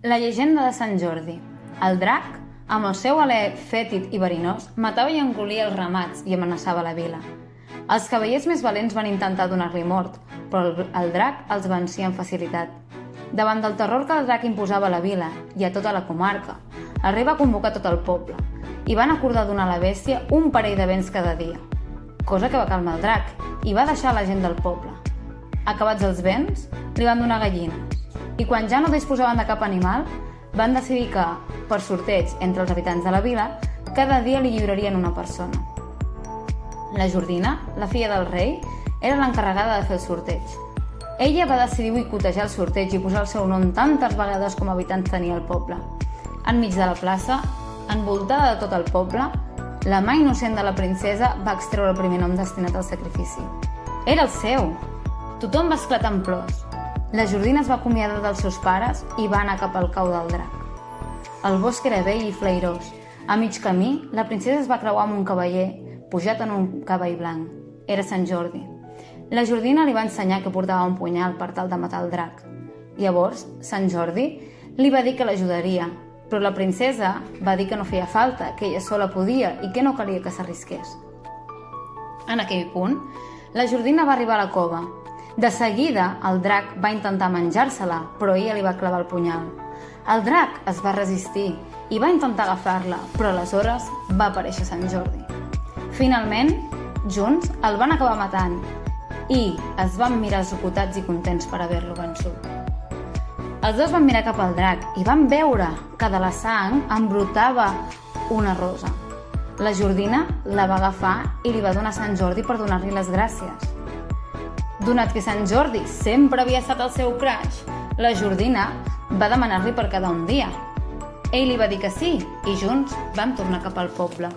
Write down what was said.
La llegenda de Sant Jordi. El drac, amb el seu alè fètid i verinós, matava i engolia els ramats i amenaçava la vila. Els cavallers més valents van intentar donar-li mort, però el drac els vencia amb facilitat. Davant del terror que el drac imposava a la vila i a tota la comarca, el rei va convocar tot el poble i van acordar donar a la bèstia un parell de béns cada dia, cosa que va calmar el drac i va deixar la gent del poble. Acabats els béns, li van donar gallines i quan ja no disposaven de cap animal, van decidir que, per sorteig entre els habitants de la vila, cada dia li lliurarien una persona. La Jordina, la filla del rei, era l'encarregada de fer el sorteig. Ella va decidir boicotejar el sorteig i posar el seu nom tantes vegades com habitants tenia el poble. Enmig de la plaça, envoltada de tot el poble, la mà innocent de la princesa va extreure el primer nom destinat al sacrifici. Era el seu! Tothom va esclatar en plors. La Jordina es va acomiadar dels seus pares i va anar cap al cau del drac. El bosc era vell i flairós. A mig camí, la princesa es va creuar amb un cavaller, pujat en un cavall blanc. Era Sant Jordi. La Jordina li va ensenyar que portava un punyal per tal de matar el drac. Llavors, Sant Jordi li va dir que l'ajudaria, però la princesa va dir que no feia falta, que ella sola podia i que no calia que s'arrisqués. En aquell punt, la Jordina va arribar a la cova. De seguida, el drac va intentar menjar-se-la, però ella li va clavar el punyal. El drac es va resistir i va intentar agafar-la, però aleshores va aparèixer Sant Jordi. Finalment, junts el van acabar matant i es van mirar executats i contents per haver-lo vençut. Els dos van mirar cap al drac i van veure que de la sang embrotava una rosa. La Jordina la va agafar i li va donar a Sant Jordi per donar-li les gràcies. Donat que Sant Jordi sempre havia estat el seu crush, la Jordina va demanar-li per quedar un dia. Ell li va dir que sí i junts van tornar cap al poble.